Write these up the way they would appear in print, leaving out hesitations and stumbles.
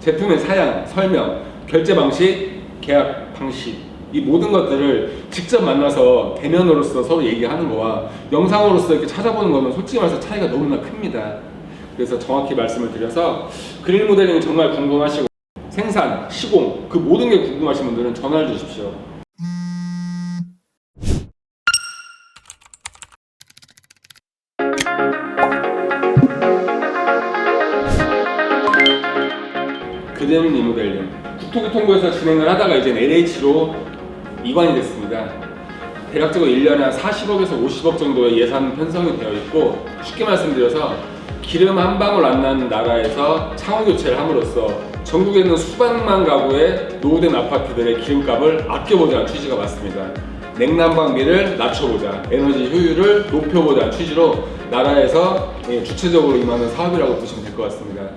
제품의 사양, 설명, 결제 방식, 계약 방식, 이 모든 것들을 직접 만나서 대면으로서 서로 얘기하는 거와 영상으로서 이렇게 찾아보는 거는 솔직히 말해서 차이가 너무나 큽니다. 그래서 정확히 말씀을 드려서 그릴 모델링이 정말 궁금하시고 생산, 시공, 그 모든 게 궁금하신 분들은 전화를 주십시오. 그림 리모델링 국토교통부에서 진행을 하다가 이제 LH로 이관이 됐습니다. 대략적으로 1년에 한 40억에서 50억 정도의 예산 편성이 되어 있고, 쉽게 말씀드려서 기름 한 방울 안 나는 나라에서 창호 교체를 함으로써 전국에 있는 수백만 가구의 노후된 아파트들의 기름값을 아껴보자는 취지가 맞습니다. 냉난방비를 낮춰보자, 에너지 효율을 높여보자는 취지로 나라에서 주체적으로 임하는 사업이라고 보시면 될 것 같습니다.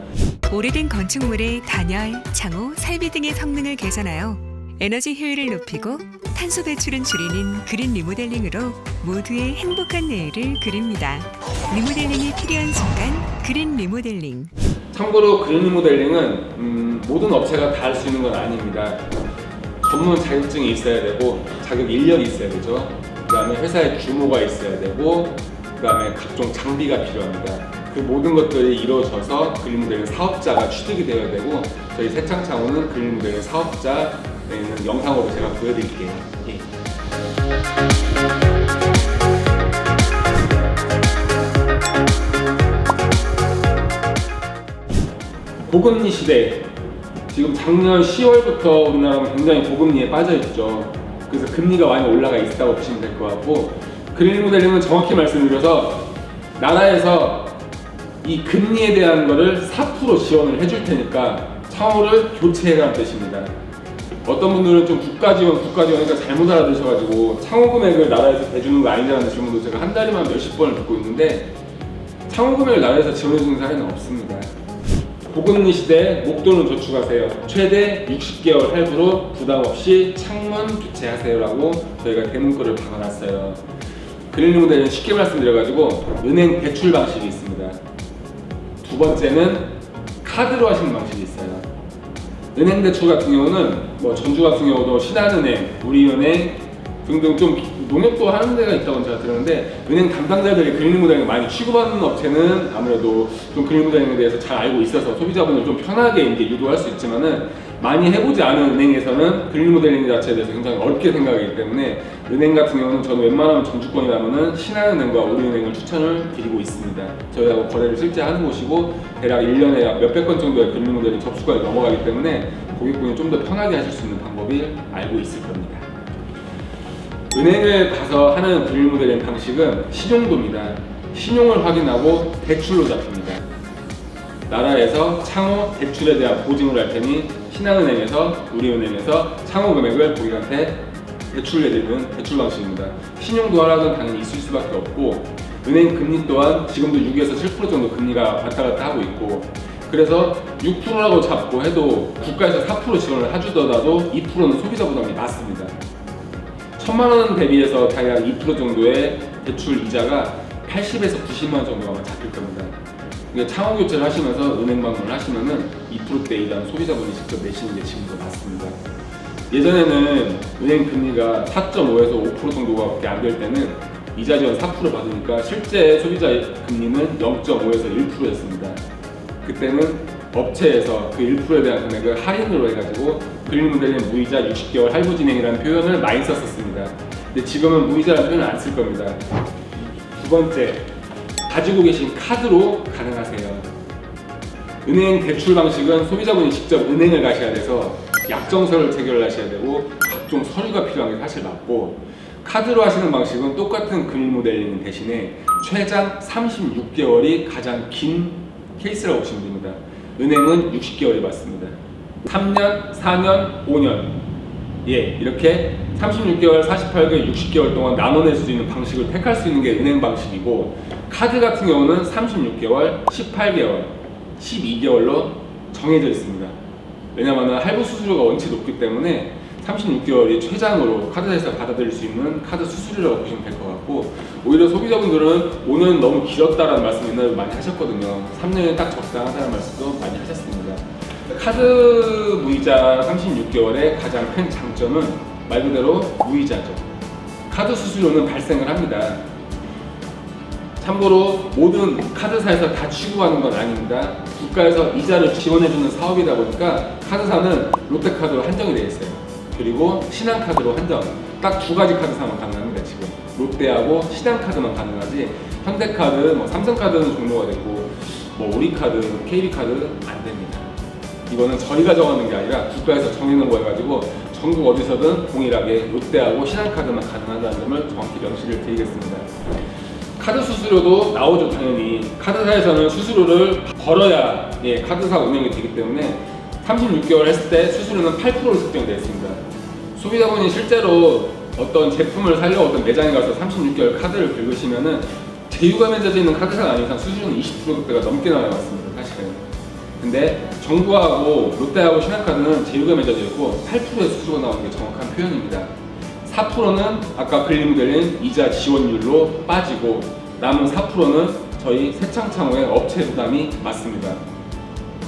오래된 건축물의 단열, 창호, 살비 등의 성능을 개선하여 에너지 효율을 높이고 탄소 배출은 줄이는 그린 리모델링으로 모두의 행복한 내일을 그립니다. 리모델링이 필요한 순간 그린 리모델링. 참고로 그린 리모델링은 모든 업체가 다 할 수 있는 건 아닙니다. 전문 자격증이 있어야 되고 자격 인력이 있어야 되죠. 그 다음에 회사의 규모가 있어야 되고 그 다음에 각종 장비가 필요합니다. 그 모든 것들이 이루어져서 그린 모델링 사업자가 취득이 되어야 되고, 저희 새창창호는 그린 모델링 사업자는 영상으로 제가 보여드릴게요. 예. 고금리 시대, 지금 작년 10월부터 우리나라는 굉장히 고금리에 빠져있죠. 그래서 금리가 많이 올라가 있다고 보시면 될 것 같고, 그린 모델링은 정확히 말씀드려서 나라에서 이 금리에 대한 거를 4% 지원을 해줄 테니까 창호를 교체해라는 뜻입니다. 어떤 분들은 좀 국가 지원이니까 잘못 알아들으셔가지고 창호 금액을 나라에서 대주는 거 아니냐는 질문도 제가 한 달에만 몇십 번을 듣고 있는데, 창호 금액을 나라에서 지원해주는 사례는 없습니다. 고금리 시대에 목돈을 저축하세요. 최대 60개월 할부로 부담 없이 창문 교체하세요라고 저희가 대문구를 박아놨어요. 그린 리모델링은 쉽게 말씀드려가지고 은행 대출 방식이 있습니다. 두 번째는 카드로 하시는 방식이 있어요. 은행 대출 같은 경우는 뭐 전주 같은 경우도 신한은행, 우리은행 등등 좀 농협도 하는 데가 있다고 제가 들었는데, 은행 담당자들이 그린 리모델링을 많이 취급하는 업체는 아무래도 좀 그린 리모델링에 대해서 잘 알고 있어서 소비자분을 좀 편하게 이제 유도할 수 있지만은, 많이 해보지 않은 은행에서는 그린 리모델링 자체에 대해서 굉장히 어렵게 생각하기 때문에 은행 같은 경우는 저는 웬만하면 전주권이라면은 신한은행과 우리은행을 추천을 드리고 있습니다. 저희하고 거래를 실제 하는 곳이고 대략 1년에 몇백 건 정도의 그린 리모델링 접수가 넘어가기 때문에 고객분이 좀 더 편하게 하실 수 있는 방법을 알고 있을 겁니다. 은행을 가서 하는 그린 리모델링 방식은 신용도입니다. 신용을 확인하고 대출로 잡힙니다. 나라에서 창호 대출에 대한 보증을 할 테니 신한은행에서 우리은행에서 창호 금액을 고객한테 대출해드리는 대출 방식입니다. 신용도 하락은 당연히 있을 수밖에 없고, 은행 금리 또한 지금도 6에서 7% 정도 금리가 왔다 갔다 하고 있고, 그래서 6%라고 잡고 해도 국가에서 4% 지원을 해주더라도 2%는 소비자 부담이 낮습니다. 1,000만 원 대비해서 대략 2% 정도의 대출 이자가 80에서 90만 원 정도가 잡힐 겁니다. 창호 교체를 하시면서 은행 방문을 하시면은 2%대 이자는 소비자분이 직접 내시는 게 지금도 맞습니다. 예전에는 은행 금리가 4.5에서 5% 정도밖에 안 될 때는 이자 지원 4% 받으니까 실제 소비자 금리는 0.5에서 1%였습니다. 그때는 업체에서 그 1%에 대한 금액을 할인으로 해가지고 그린 모델링 무이자 60개월 할부 진행이라는 표현을 많이 썼었습니다. 근데 지금은 무이자라는 표현을 안 쓸 겁니다. 두 번째, 가지고 계신 카드로 가능하세요. 은행 대출 방식은 소비자분이 직접 은행을 가셔야 돼서 약정서를 체결을 하셔야 되고 각종 서류가 필요한 게 사실 맞고, 카드로 하시는 방식은 똑같은 그린 모델링 대신에 최장 36개월이 가장 긴 케이스라고 보시면 됩니다. 은행은 60개월이 맞습니다. 3년, 4년, 5년 이렇게 36개월, 48개월, 60개월 동안 나눠낼 수 있는 방식을 택할 수 있는 게 은행 방식이고, 카드 같은 경우는 36개월, 18개월, 12개월로 정해져 있습니다. 왜냐하면 할부 수수료가 원체 높기 때문에 36개월이 최장으로 카드사에서 받아들일 수 있는 카드 수수료라고 보시면 될 것 같고, 오히려 소비자분들은 5년은 너무 길었다라는 말씀 옛날에 많이 하셨거든요. 3년이 딱 적당하다는 말씀도 많이 하셨습니다. 카드 무이자 36개월의 가장 큰 장점은 말 그대로 무이자죠. 카드 수수료는 발생을 합니다. 참고로 모든 카드사에서 다 취급하는 건 아닙니다. 국가에서 이자를 지원해주는 사업이다 보니까 카드사는 롯데카드로 한정이 되어 있어요. 그리고 신한카드로 한정. 딱 두 가지 카드사만 가능합니다. 지금 롯데하고 신한카드만 가능하지 현대카드, 삼성카드는 종료가 됐고 우리카드, KB카드 안 됩니다. 이거는 저희가 정하는 게 아니라 국가에서 정해놓은 거여가지고 전국 어디서든 동일하게 롯데하고 신한카드만 가능하다는 점을 정확히 명시를 드리겠습니다. 카드 수수료도 나오죠. 당연히 카드사에서는 수수료를 걸어야 카드사 운영이 되기 때문에 36개월 했을 때 수수료는 8%로 책정되어 있습니다. 소비자분이 실제로 어떤 제품을 사려고 어떤 매장에 가서 36개월 카드를 긁으시면은 제휴가 맺어져 있는 카드사가 아닌 이상 수수료는 20%대가 넘게 나와왔습니다. 사실은. 근데 정부하고 롯데하고 신한카드는 제휴가 맺어져 있고 8%의 수수료가 나오는 게 정확한 표현입니다. 4%는 아까 글리무델링 이자 지원율로 빠지고 남은 4%는 저희 새창창호의 업체 부담이 맞습니다.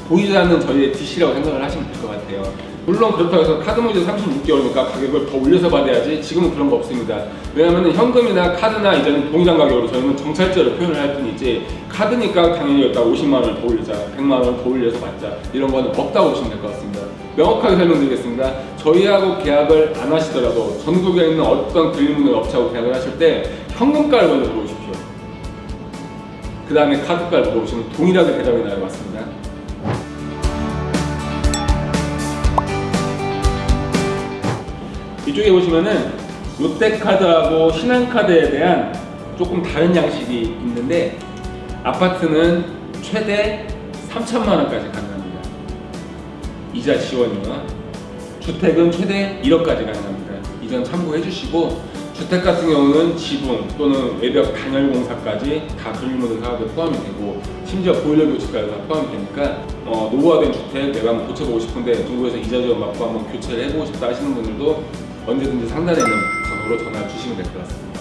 보이자는 저희의 DC라고 생각을 하시면 될 것 같아요. 물론 그렇다고 해서 카드 무이자 36개월이니까 가격을 더 올려서 받아야지 지금은 그런 거 없습니다. 왜냐하면 현금이나 카드나 이제는 동일한 가격으로 저희는 정찰제로 표현을 할 뿐이지 카드니까 당연히 여기다 50만원을 더 올리자, 100만원을 더 올려서 받자 이런 거는 없다고 보시면 될 것 같습니다. 명확하게 설명드리겠습니다. 저희하고 계약을 안 하시더라도 전국에 있는 어떤 글리무델 업체하고 계약을 하실 때 현금가를 먼저 물어보십시오. 그 다음에 카드가를 물어보시면 동일하게 대답이 나요. 맞습니다. 이쪽에 보시면은 롯데카드하고 신한카드에 대한 조금 다른 양식이 있는데 아파트는 최대 3천만 원까지 가능합니다. 이자 지원이요. 주택은 최대 1억까지 가능합니다. 이 점 참고해 주시고 주택 같은 경우는 지붕 또는 외벽 단열 공사까지 다 글리무델 사업에 포함이 되고 심지어 보일러 교체까지 다 포함이 되니까 노후화된 주택 내가 한번 고쳐보고 싶은데 정부에서 이자 지원 받고 한번 교체를 해보고 싶다 하시는 분들도 언제든지 상단에 있는 번호로 전화 주시면 될 것 같습니다.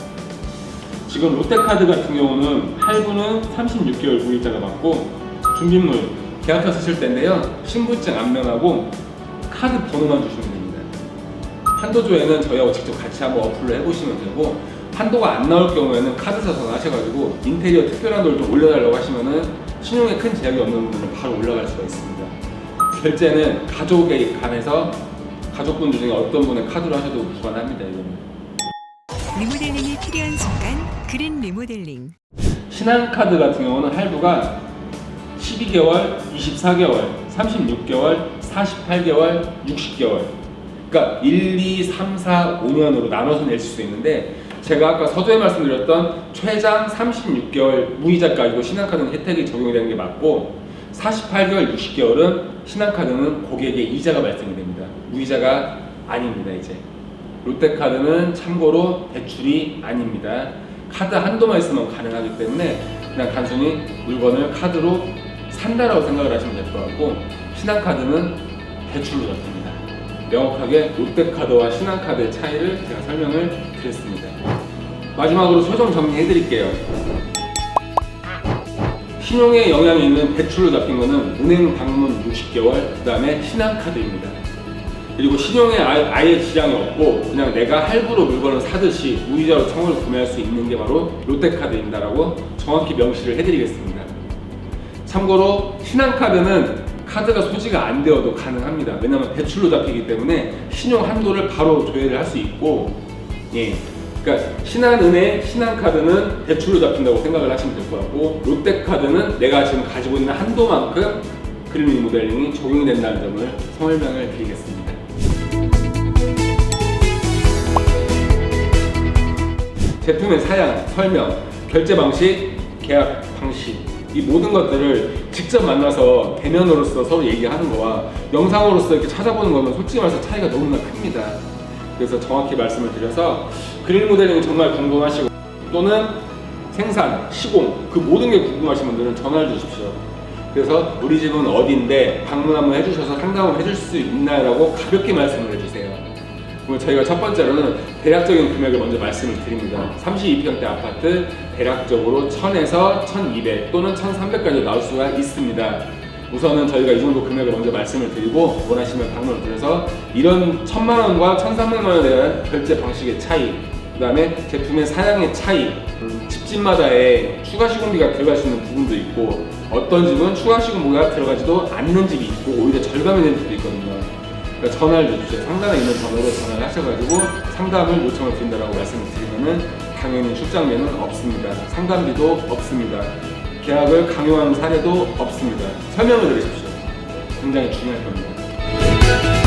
지금 롯데카드 같은 경우는 할부는 36개월 무이자가 받고 준비물 계약서 쓰실 때인데요. 신분증 앞면하고 카드 번호만 주시면 됩니다. 한도조에는 저희하고 직접 같이 한번 어플을 해보시면 되고 한도가 안 나올 경우에는 카드사 전화하셔가지고 인테리어 특별한 도를 좀 올려달라고 하시면은 신용에 큰 제약이 없는 분들은 바로 올라갈 수가 있습니다. 결제는 가족에 관해서 가족분들 중에 어떤 분의 카드로 하셔도 무관합니다. 이거는. 리모델링이 필요한 순간 그린 리모델링. 신한카드 같은 경우는 할부가 12개월, 24개월, 36개월, 48개월, 60개월 그러니까 1, 2, 3, 4, 5년으로 나눠서 낼 수 있는데 제가 아까 서두에 말씀드렸던 최장 36개월 무이자까지도 신한카드는 혜택이 적용이 되는 게 맞고 48개월, 60개월은 신한카드는 고객에게 이자가 발생이 됩니다. 무이자가 아닙니다. 이제 롯데카드는 참고로 대출이 아닙니다. 카드 한도만 있으면 가능하기 때문에 그냥 단순히 물건을 카드로 산다라고 생각을 하시면 될 것 같고 신한카드는 대출로 잡힙니다. 명확하게 롯데카드와 신한카드의 차이를 제가 설명을 드렸습니다. 마지막으로 최종 정리해 드릴게요. 신용에 영향이 있는 대출로 잡힌 거는 은행 방문 60개월, 그 다음에 신한카드입니다. 그리고 신용에 아예 지장이 없고 그냥 내가 할부로 물건을 사듯이 무이자로 청구를 구매할 수 있는 게 바로 롯데카드입니다라고 정확히 명시를 해드리겠습니다. 참고로 신한카드는 카드가 소지가 안 되어도 가능합니다. 왜냐하면 대출로 잡히기 때문에 신용 한도를 바로 조회를 할 수 있고 그러니까 신한은행, 신한카드는 대출로 잡힌다고 생각을 하시면 될 것 같고 롯데카드는 내가 지금 가지고 있는 한도만큼 그린 리모델링이 적용이 된다는 점을 설명을 드리겠습니다. 제품의 사양, 설명, 결제 방식, 계약 방식 이 모든 것들을 직접 만나서 대면으로서 서로 얘기하는 거와 영상으로서 이렇게 찾아보는 거는 솔직히 말해서 차이가 너무나 큽니다. 그래서 정확히 말씀을 드려서 그린 모델링이 정말 궁금하시고 또는 생산, 시공 그 모든 게 궁금하신 분들은 전화를 주십시오. 그래서 우리 집은 어디인데 방문 한번 해주셔서 상담을 해줄 수 있나요? 라고 가볍게 말씀을 해주세요. 그럼 저희가 첫 번째로는 대략적인 금액을 먼저 말씀을 드립니다. 32평대 아파트 대략적으로 1000에서 1200 또는 1300까지 나올 수가 있습니다. 우선은 저희가 이 정도 금액을 먼저 말씀을 드리고 원하시면 방문을 드려서 이런 1,000만 원과 1,300만 원에 대한 결제 방식의 차이, 그 다음에 제품의 사양의 차이, 집집마다의 추가 시공비가 들어갈 수 있는 부분도 있고 어떤 집은 추가 시공비가 들어가지도 않는 집이 있고 오히려 절감이 되는 집도 있거든요. 그러니까 전화를 주세요. 상단에 있는 번호로 전화를 하셔가지고 상담을 요청을 드린다고 말씀을 드리면은 당연히 출장료는 없습니다. 상담비도 없습니다. 계약을 강요하는 사례도 없습니다. 설명을 드리십시오. 굉장히 중요할 겁니다.